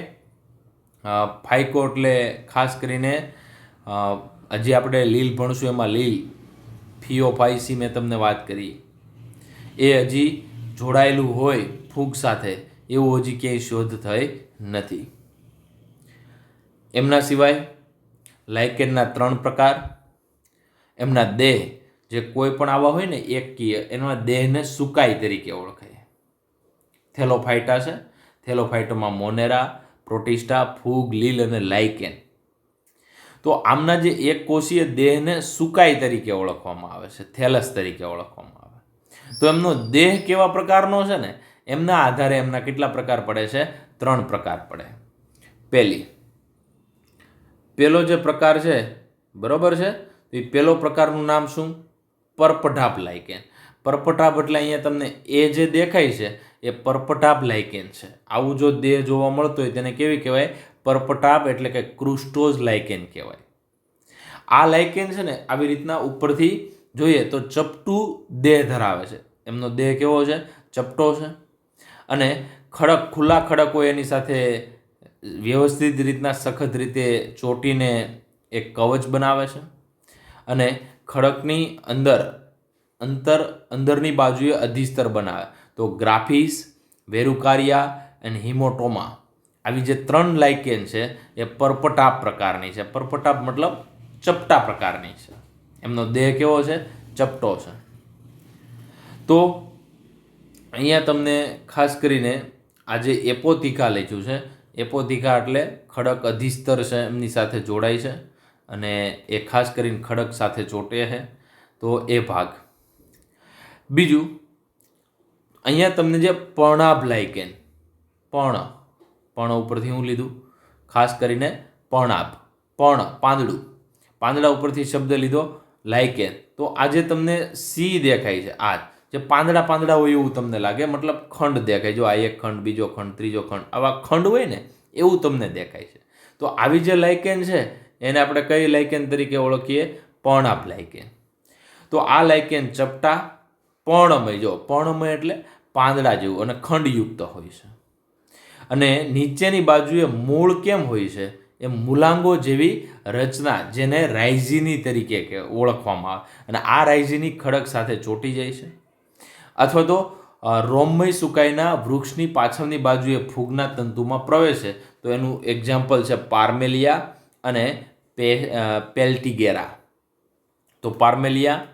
S1: ફાઇકો એટલે ખાસ કરીને હજી આપણે લીલ ભણશું એમાં લીલ, ફિયોફાઇસી મેં તમને વાત કરી, એ હજી જોડાયેલું હોય ફૂગ સાથે એવું હજી ક્યાંય શોધ થઈ નથી. એમના સિવાય લાઇકેનના 3 પ્રકાર. એમના દેહ જે કોઈ પણ આવા હોય ને એકકીય, એના દેહને સુકાઈ તરીકે ઓળખાય. થેલોફાઇટા છે, થેલોફાઇટામાં મોનેરા, પ્રોટિસ્ટા, ફૂગ, લીલ અને લાઇકેન. તો આમના જે એક કોષીય દેહને સુકાઈ તરીકે ઓળખવામાં આવે છે, થેલસ તરીકે ઓળખવામાં આવે. તો એમનો દેહ કેવા પ્રકારનો છે ને એમના આધારે એમના કેટલા પ્રકાર પડે છે? 3 પ્રકાર પડે. પેલો જે પ્રકાર છે, બરોબર છે, તો એ પેલો પ્રકારનું નામ શું? પર્પઢાપ લાઇકેન. પર્પઢાપ એટલે અહીંયા તમને એ જે દેખાય છે એ પર્પઢાપ લાઇકેન છે. આવું જો દેહ જોવા મળતો હોય તેને કેવી કહેવાય? પરપટાપ એટલે કે ક્રુસ્ટોઝ લાઇકેન કહેવાય. આ લાઇકેન છે ને આવી રીતના ઉપરથી જોઈએ તો ચપટું દેહ ધરાવે છે. એમનો દેહ કેવો છે? ચપટો છે. અને ખડક, ખુલ્લા ખડક હોય એની સાથે વ્યવસ્થિત રીતના સખત રીતે ચોંટીને એક કવચ બનાવે છે. અને ખડકની અંદરની બાજુએ અધિસ્તર બનાવે. તો ગ્રાફિસ, વેરુકારિયા અને હિમોટોમા આવી જે 3 લાઇકેન છે એ પરપટાપ પ્રકારની છે. પરપટાપ મતલબ ચપટા પ્રકારની છે. એમનો દેહ કેવો છે? ચપટો છે. તો અહીંયા તમને ખાસ કરીને આ જે એપોથિકા લખ્યું છે, એપોથિકા એટલે ખડક અધિસ્તર છે એમની સાથે જોડાય છે અને એ ખાસ કરીને ખડક સાથે ચોંટે છે. તો એ ભાગ. બીજું અહીંયા તમને જે પર્ણાભ લાઇકેન, પર્ણ ઉપરથી હું લીધું? ખાસ કરીને પર્ણાભ, પાંદડા ઉપરથી શબ્દ લીધો લાઇકેન. તો આજે તમને સી દેખાય છે, આ જે પાંદડા હોય એવું તમને લાગે, મતલબ ખંડ દેખાય. જો આ એક ખંડ, બીજો ખંડ, ત્રીજો ખંડ, આવા ખંડ હોય ને એવું તમને દેખાય છે. તો આવી જે લાઇકેન છે એને આપણે કઈ લાઇકેન તરીકે ઓળખીએ? પર્ણાભ લાઇકેન. તો આ લાઇકેન ચપટા, પર્ણમય, જો પર્ણમય એટલે પાંદડા જેવું અને ખંડયુક્ત હોય છે. અને નીચેની બાજુએ મૂળ કેમ હોય છે? એ મૂલાંગો જેવી રચના, જેને રાઇઝીની તરીકે ઓળખવામાં આવે. અને આ રાઇઝીની ખડક સાથે ચોંટી જાય છે. અથવા તો રોમમય સુકાઈના વૃક્ષની પાછળની બાજુએ ફૂગના તંતુમાં પ્રવેશે. તો એનું એક્ઝામ્પલ છે પાર્મેલિયા અને પેલ્ટીગેરા. તો પાર્મેલિયા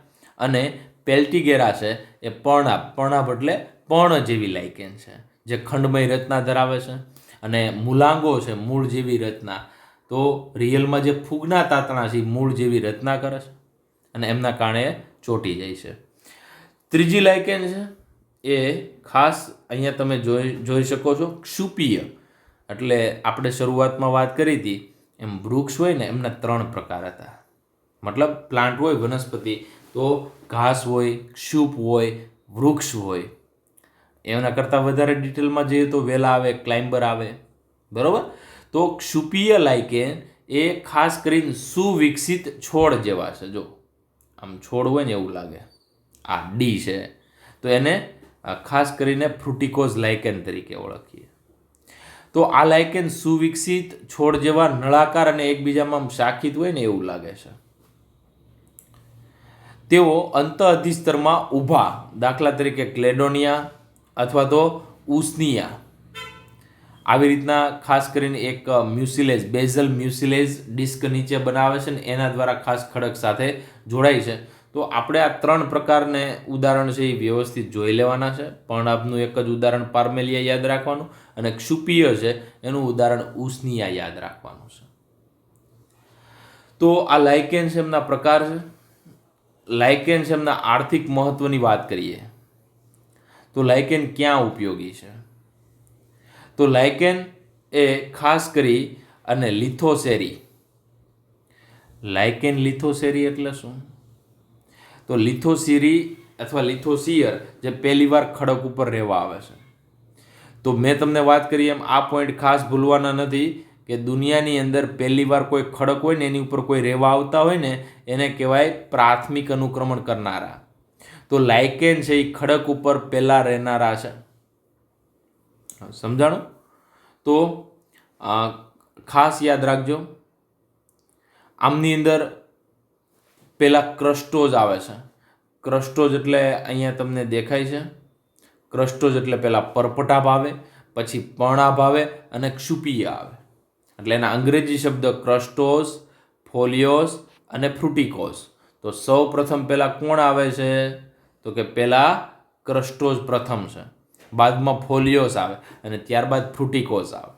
S1: અને પેલ્ટીગેરા છે એ પર્ણાભ એટલે પર્ણ જેવી લાઇકેન છે, જે ખંડમય રચના ધરાવે છે. અને મૂલાંગો છે મૂળ જેવી રચના. તો રિયલમાં જે ફૂગના તાતણા છે એ મૂળ જેવી રચના કરે છે અને એમના કારણે ચોંટી જાય છે. ત્રીજી લાઇકેન છે એ ખાસ અહીંયા તમે જોઈ શકો છો, ક્ષુપીય. એટલે આપણે શરૂઆતમાં વાત કરી હતી એમ વૃક્ષ હોય ને એમના 3 પ્રકાર હતા. મતલબ પ્લાન્ટ હોય, વનસ્પતિ, તો ઘાસ હોય, ક્ષુપ હોય, વૃક્ષ હોય. એના કરતાં વધારે ડિટેલમાં જઈએ તો વેલા આવે, ક્લાઇમ્બર આવે, બરાબર. તો ક્ષુપીય લાઇકેન એ ખાસ કરીને સુવિકસિત છોડ જેવા છે. જો આમ છોડ હોય ને એવું લાગે, આ ડી છે, તો એને ખાસ કરીને ફ્રુટિકોઝ લાઇકેન તરીકે ઓળખીએ. તો આ લાઇકેન સુવિકસિત છોડ જેવા નળાકાર અને એકબીજામાં શાખિત હોય ને એવું લાગે છે. તેઓ અંત અધિસ્તરમાં ઊભા, દાખલા તરીકે ક્લેડોનિયા અથવા તો ઉસ્નિયા, આવી રીતના ખાસ કરીને એક મ્યુસિલેજ, બેઝલ મ્યુસિલેજ ડિસ્ક નીચે બનાવે છે ને એના દ્વારા ખાસ ખડક સાથે જોડાય છે. તો આપણે આ 3 પ્રકારને ઉદાહરણ છે એ વ્યવસ્થિત જોઈ લેવાના છે. પર્ણાભનું એક જ ઉદાહરણ પાર્મેલિયા યાદ રાખવાનું અને ક્ષુપીય છે એનું ઉદાહરણ ઉસ્નિયા યાદ રાખવાનું છે. તો આ લાઇકેન છે એમના પ્રકાર છે. લાઇકેન છે એમના આર્થિક મહત્વની વાત કરીએ તો લાઇકેન ક્યાં ઉપયોગી છે? તો લાઇકેન એ ખાસ કરી અને લિથોસેરી. લાઇકેન લિથોસેરી એટલે શું? તો લિથોસીરી અથવા લિથોસિયર જે પહેલીવાર ખડક ઉપર રહેવા આવે છે. તો મેં તમને વાત કરી એમ આ પોઈન્ટ ખાસ ભૂલવાના નથી કે દુનિયાની અંદર પહેલીવાર કોઈ ખડક હોય ને એની ઉપર કોઈ રહેવા આવતા હોય ને એને કહેવાય પ્રાથમિક અનુક્રમણ કરનારા. તો લાઇકેન છે એ ખડક ઉપર પહેલા રહેનારા છે. સમજાણું? તો ખાસ યાદ રાખજો, આમની અંદર પહેલા ક્રસ્ટોઝ આવે છે. ક્રસ્ટોઝ એટલે અહીંયા તમને દેખાય છે. ક્રસ્ટોઝ એટલે પહેલા પરપટાભ આવે, પછી પર્ણાભ આવે અને ક્ષુપીય આવે. એટલે એના અંગ્રેજી શબ્દ ક્રસ્ટોઝ, ફોલિયોસ અને ફ્રુટિકોઝ. તો સૌ પ્રથમ પહેલા કોણ આવે છે? તો કે પહેલા ક્રસ્ટોઝ પ્રથમ છે, બાદમાં ફોલિયોસ આવે અને ત્યારબાદ ફ્રુટિકોઝ આવે.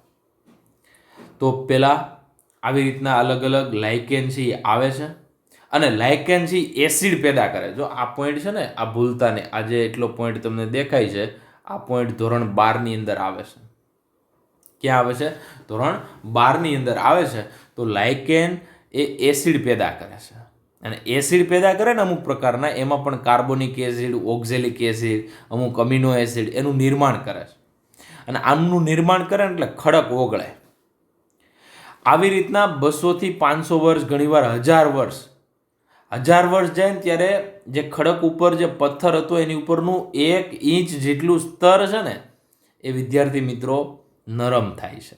S1: તો પહેલા આવી રીતના અલગ અલગ લાઇકેન છે એ આવે છે. અને લાઇકેન છે એસિડ પેદા કરે. જો આ પોઈન્ટ છે ને, આ ભૂલતા ને, આજે એટલો પોઈન્ટ તમને દેખાય છે, આ પોઈન્ટ ધોરણ 12ની અંદર આવે છે. ક્યાં આવે છે? ધોરણ 12ની અંદર આવે છે. તો લાઇકેન એ એસિડ પેદા કરે છે. અને એસિડ પેદા કરે ને અમુક પ્રકારના, એમાં પણ કાર્બોનિક એસિડ, ઓક્ઝેલિક એસિડ, અમુક અમીનો એસિડ એનું નિર્માણ કરે છે. અને આમનું નિર્માણ કરે ને એટલે ખડક ઓગળે. આવી રીતના 200 થી 500 વર્ષ, ઘણીવાર 1000 વર્ષ જાય ને ત્યારે જે ખડક ઉપર જે પથ્થર હતો એની ઉપરનું 1 ઇંચ જેટલું સ્તર છે ને એ વિદ્યાર્થી મિત્રો નરમ થાય છે.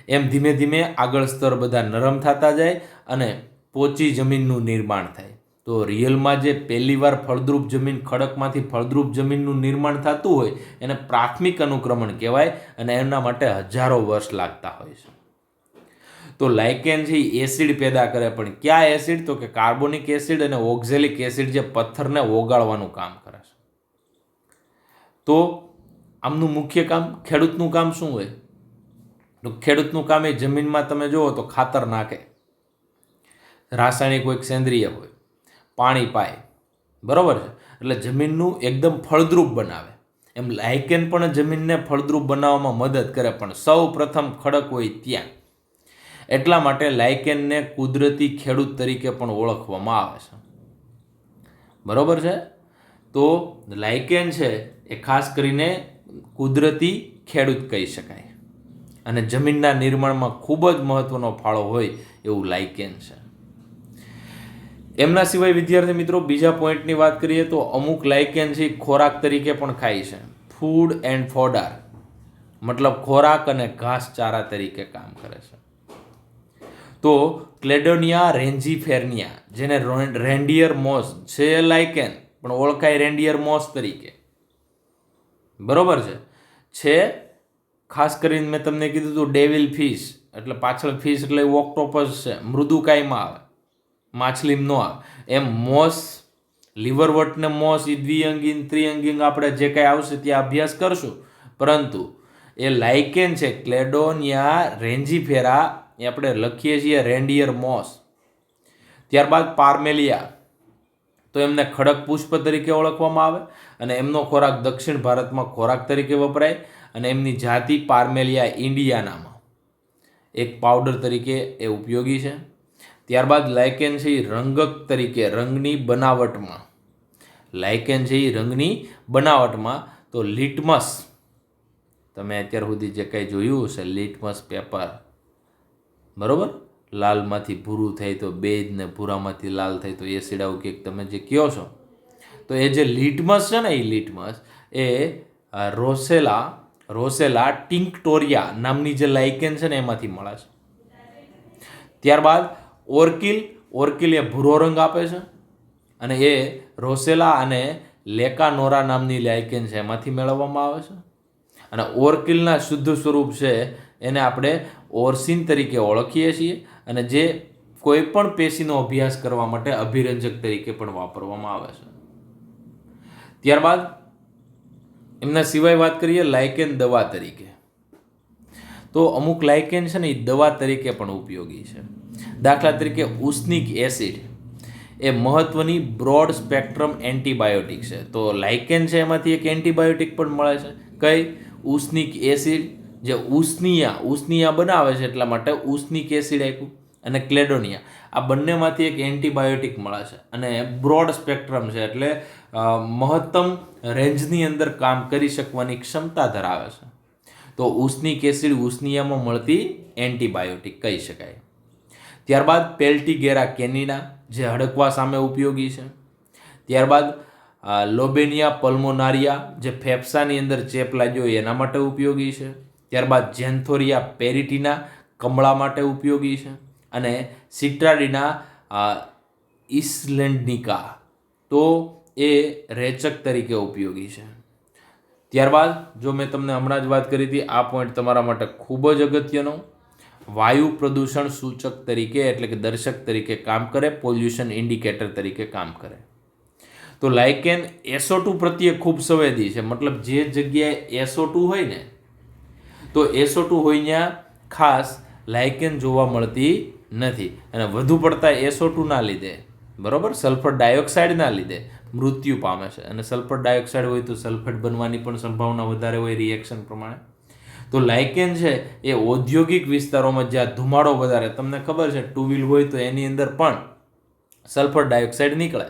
S1: એમ ધીમે ધીમે આગળ સ્તર બધા નરમ થતા જાય અને પોચી જમીનનું નિર્માણ થાય. તો રિયલમાં જે પહેલીવાર ફળદ્રુપ જમીન, ખડકમાંથી ફળદ્રુપ જમીનનું નિર્માણ થતું હોય એને પ્રાથમિક અનુક્રમણ કહેવાય અને એના માટે હજારો વર્ષ લાગતા હોય છે. તો લાઇકેન છે એ એસિડ પેદા કરે, પણ કયા એસિડ? તો કે કાર્બોનિક એસિડ અને ઓક્ઝેલિક એસિડ, જે પથ્થરને ઓગાળવાનું કામ કરે છે. તો આમનું મુખ્ય કામ, ખેડૂતનું કામ શું હોય? તો ખેડૂતનું કામ એ જમીનમાં તમે જુઓ તો ખાતર નાખે, રાસાયણિક હોય સેન્દ્રિય હોય, પાણી પાય, બરોબર છે, એટલે જમીનનું એકદમ ફળદ્રુપ બનાવે. એમ લાઇકેન પણ જમીનને ફળદ્રુપ બનાવવામાં મદદ કરે, પણ સૌ પ્રથમ ખડક હોય ત્યાં. એટલા માટે લાઇકેનને કુદરતી ખેડૂત તરીકે પણ ઓળખવામાં આવે છે, બરોબર છે. તો લાઇકેન છે એ ખાસ કરીને કુદરતી ખેડૂત કહી શકાય અને જમીનના નિર્માણમાં ખૂબ જ મહત્વનો ફાળો હોય એવું લાઇકેન છે. એમના સિવાય વિદ્યાર્થી મિત્રો બીજા પોઈન્ટની વાત કરીએ તો અમુક લાઇકેન છે ખોરાક તરીકે પણ ખાય છે. ફૂડ એન્ડ ફોડાર, મતલબ ખોરાક અને ઘાસચારા તરીકે કામ કરે છે. તો ક્લેડોનિયા રેન્જીફેર્નિયા, જેને રેન્ડિયર મોસ છે લાઇકેન પણ ઓળખાય રેન્ડિયર મોસ તરીકે, બરોબર છે. ખાસ કરીને મેં તમને કીધું હતું ડેવિલ ફિશ, એટલે પાછળ ફિશ એટલે ઓક્ટોપસ છે, મૃદુકાયમાં આવે, માછલીમ ન આવે. એમ મોસ, લીવરવર્ટને મોસ, એ દ્વિઅંગીન ત્રિઅંગીન આપણે જે કાંઈ આવશે ત્યાં અભ્યાસ કરશું, પરંતુ એ લાઇકેન છે ક્લેડોનિયા રેન્જીફેરા, એ આપણે લખીએ છીએ રેન્ડિયર મોસ. ત્યારબાદ પાર્મેલિયા, તો એમને ખડક પુષ્પ તરીકે ઓળખવામાં આવે અને એમનો ખોરાક દક્ષિણ ભારતમાં ખોરાક તરીકે વપરાય અને એમની જાતિ પાર્મેલિયા ઇન્ડિયાનામાં એક પાવડર તરીકે એ ઉપયોગી છે. ત્યારબાદ લાઇકેન છે એ રંગક તરીકે, રંગની બનાવટમાં, લાઇકેન છે એ રંગની બનાવટમાં, તો લિટમસ, તમે અત્યાર સુધી જે કંઈ જોયું હશે લિટમસ પેપર, બરોબર, લાલમાંથી ભૂરું થાય તો બેજ ને ભૂરામાંથી લાલ થાય તો એસિડ, આવું કંઈક તમે જે કહો છો, તો એ જે લિટમસ છે ને, એ લિટમસ એ રોસેલા ટિંક્ટોરિયા નામની જે લાઇકેન છે ને એમાંથી મળે છે. ત્યારબાદ ઓર્કિલ એ ભૂરો રંગ આપે છે અને એ રોસેલા અને લેકાનોરા નામની લાઇકેન છે એમાંથી મેળવવામાં આવે છે. અને ઓર્કિલના શુદ્ધ સ્વરૂપ છે એને આપણે ઓર્સિન તરીકે ઓળખીએ છીએ અને જે કોઈ પણ પેશીનો અભ્યાસ કરવા માટે અભિરંજક તરીકે પણ વાપરવામાં આવે છે. ત્યારબાદ એમના સિવાય વાત કરીએ લાઇકેન દવા તરીકે, તો અમુક લાઇકેન છે ને એ દવા તરીકે પણ ઉપયોગી છે. દાખલા તરીકે ઉસ્નિક એસિડ એ મહત્વની બ્રોડ સ્પેક્ટ્રમ એન્ટીબાયોટિક છે. તો લાઇકેન છે એમાંથી એક એન્ટીબાયોટિક પણ મળે છે. કઈ? ઉસ્નિક એસિડ, જે ઉસ્નિયા બનાવે છે એટલા માટે ઉસ્નિક એસિડ આપ્યું, અને ક્લેડોનિયા, આ બંનેમાંથી એક એન્ટીબાયોટિક મળે છે અને બ્રોડ સ્પેક્ટ્રમ છે એટલે મહત્તમ રેન્જની અંદર કામ કરી શકવાની ક્ષમતા ધરાવે છે. તો ઉસ્નિક એસિડ ઉસ્નિયામાં મળતી એન્ટીબાયોટિક કહી શકાય. ત્યારબાદ પેલ્ટીગેરા કેનિના, જે હડકવા સામે ઉપયોગી છે. ત્યારબાદ લોબેનિયા પલ્મોનારિયા, જે ફેફસાની અંદર ચેપ લાગ્યો એના માટે ઉપયોગી છે. ત્યારબાદ જેન્થોરિયા પેરિટીના, કમળા માટે ઉપયોગી છે. અને સિટ્રાડિના ઇસ્લેન્ડિકા, તો એ રેચક તરીકે ઉપયોગી છે. ત્યારબાદ જો મેં તમને હમણાં જ વાત કરી હતી, આ પોઈન્ટ તમારા માટે ખૂબ જ અગત્યનો, વાયુ પ્રદૂષણ સૂચક તરીકે એટલે કે દર્શક તરીકે કામ કરે, પોલ્યુશન ઇન્ડિકેટર તરીકે કામ કરે. તો લાઇકેન SO2 પ્રત્યે ખૂબ સંવેદી છે, મતલબ જે જગ્યાએ SO2 હોય ને, તો SO2 હોય ત્યાં ખાસ લાઇકેન જોવા મળતી નથી અને વધુ પડતા SO2 ના લીધે, બરોબર, સલ્ફર ડાયોક્સાઇડના લીધે મૃત્યુ પામે છે. અને સલ્ફર ડાયોક્સાઇડ હોય તો સલ્ફેટ બનવાની પણ સંભાવના વધારે હોય રિએક્શન પ્રમાણે. તો લાઇકેન છે એ ઔદ્યોગિક વિસ્તારોમાં જ્યાં ધુમાડો વધારે, તમને ખબર છે ટુ વ્હીલ હોય તો એની અંદર પણ સલ્ફર ડાયોક્સાઇડ નીકળે,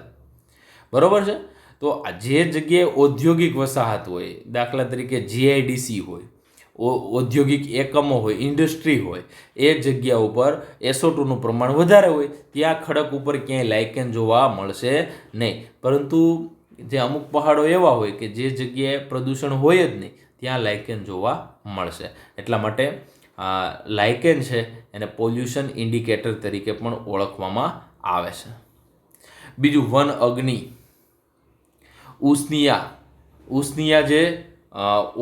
S1: બરોબર છે. તો જે જગ્યાએ ઔદ્યોગિક વસાહત હોય, દાખલા તરીકે GIDC હોય, ઔદ્યોગિક એકમો હોય, ઇન્ડસ્ટ્રી હોય, એ જગ્યા ઉપર SO2નું પ્રમાણ વધારે હોય ત્યાં ખડક ઉપર ક્યાંય લાઇકેન જોવા મળશે નહીં. પરંતુ જે અમુક પહાડો એવા હોય કે જે જગ્યાએ પ્રદૂષણ હોય જ નહીં ત્યાં લાઇકેન જોવા મળશે. એટલા માટે લાઇકેન છે એને પોલ્યુશન ઇન્ડિકેટર તરીકે પણ ઓળખવામાં આવે છે. બીજું વન અગ્નિ, ઉષ્નિયા જે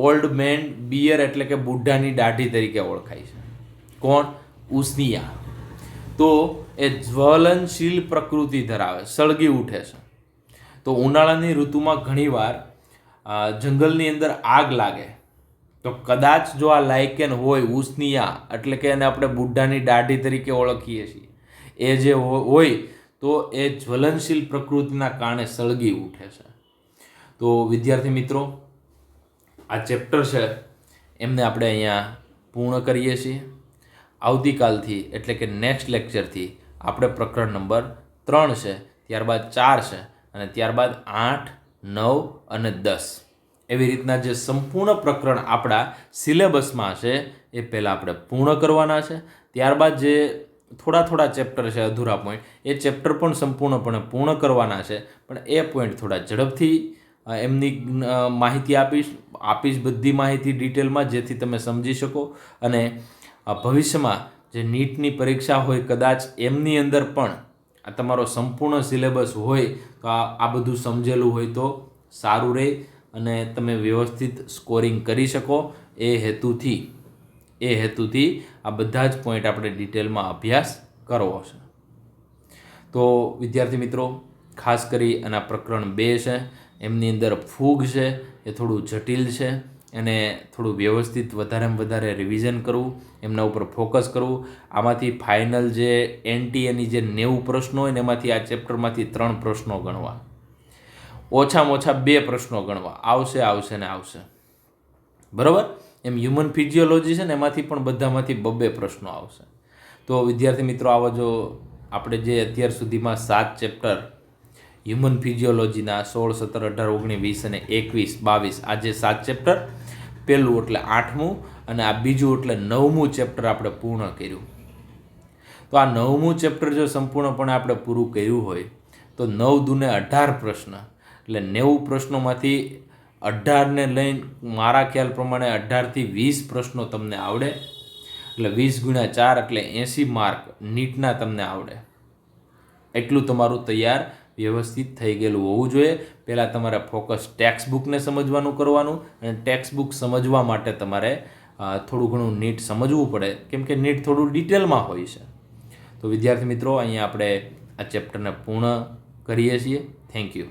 S1: ઓલ્ડ મેન બિયર એટલે કે બુઢાની દાઢી તરીકે ઓળખાય છે. કોણ? ઉષ્નિયા. તો એ જ્વલનશીલ પ્રકૃતિ ધરાવે, સળગી ઉઠે છે. તો ઉનાળાની ઋતુમાં ઘણીવાર જંગલની અંદર આગ લાગે તો કદાચ જો આ લાઇકેન હોય, ઉષ્નિયા એટલે કે એને આપણે બુઢાની દાઢી તરીકે ઓળખીએ છીએ, એ જે હોય તો એ જ્વલનશીલ પ્રકૃતિના કારણે સળગી ઉઠે છે. તો વિદ્યાર્થી મિત્રો, આ ચેપ્ટર છે એમને આપણે અહીંયા પૂર્ણ કરીએ છીએ. આવતીકાલથી એટલે કે નેક્સ્ટ લેક્ચરથી આપણે પ્રકરણ નંબર 3 છે, ત્યારબાદ 4 છે અને ત્યારબાદ 8, 9 અને 10 એવી રીતના જે સંપૂર્ણ પ્રકરણ આપણા સિલેબસમાં છે એ પહેલાં આપણે પૂર્ણ કરવાના છે. ત્યારબાદ જે થોડા ચેપ્ટર છે અધૂરા પોઈન્ટ, એ ચેપ્ટર પણ સંપૂર્ણપણે પૂર્ણ કરવાના છે. પણ એ પોઈન્ટ થોડા ઝડપથી એમની માહિતી આપીશ બધી માહિતી ડિટેલમાં, જેથી તમે સમજી શકો અને ભવિષ્યમાં જે નીટની પરીક્ષા હોય કદાચ એમની અંદર પણ આ તમારો સંપૂર્ણ સિલેબસ હોય તો આ બધું સમજેલું હોય તો સારું રહે અને તમે વ્યવસ્થિત સ્કોરિંગ કરી શકો. એ હેતુથી આ બધા જ પોઈન્ટ આપણે ડિટેલમાં અભ્યાસ કરવો છે. તો વિદ્યાર્થી મિત્રો, ખાસ કરી અને પ્રકરણ 2 છે એમની અંદર ફૂગ છે એ થોડું જટિલ છે, એને થોડું વ્યવસ્થિત વધારેમાં વધારે રિવિઝન કરવું, એમના ઉપર ફોકસ કરવું. આમાંથી ફાઇનલ જે NTA જે 90 પ્રશ્નો હોય ને એમાંથી આ ચેપ્ટરમાંથી 3 પ્રશ્નો ગણવા, ઓછામાં ઓછા 2 પ્રશ્નો ગણવા, આવશે ને આવશે. બરાબર? એમ હ્યુમન ફિઝિયોલોજી છે ને એમાંથી પણ બધામાંથી 2 પ્રશ્નો આવશે. તો વિદ્યાર્થી મિત્રો, આવા જો આપણે જે અત્યાર સુધીમાં 7 ચેપ્ટર હ્યુમન ફિઝિયોલોજીના 16, 17, 18, 19, 20 અને 21, 22 આ જે 7 ચેપ્ટર, પહેલું એટલે 8મું અને આ બીજું એટલે 9મું ચેપ્ટર આપણે પૂર્ણ કર્યું. તો આ 9મું ચેપ્ટર જો સંપૂર્ણપણે આપણે પૂરું કર્યું હોય તો 9 દૂને 18 પ્રશ્ન એટલે 90 પ્રશ્નોમાંથી 18ને લઈને મારા ખ્યાલ પ્રમાણે 18થી 20 પ્રશ્નો તમને આવડે, એટલે 20 × 4 એટલે 80 માર્ક નીટના તમને આવડે. એટલું તમારું તૈયાર વ્યવસ્થિત થઈ ગયેલું હોવું જોઈએ. પહેલાં તમારે ફોકસ ટેક્સ્ટ બુકને સમજવાનું કરવાનું, અને ટેક્સ્ટ બુક સમજવા માટે તમારે થોડું ઘણું નીટ સમજવું પડે, કેમ કે નીટ થોડું ડિટેલમાં હોય છે. તો વિદ્યાર્થી મિત્રો, અહીંયા આપણે આ ચેપ્ટરને પૂર્ણ કરીએ છીએ. Thank you.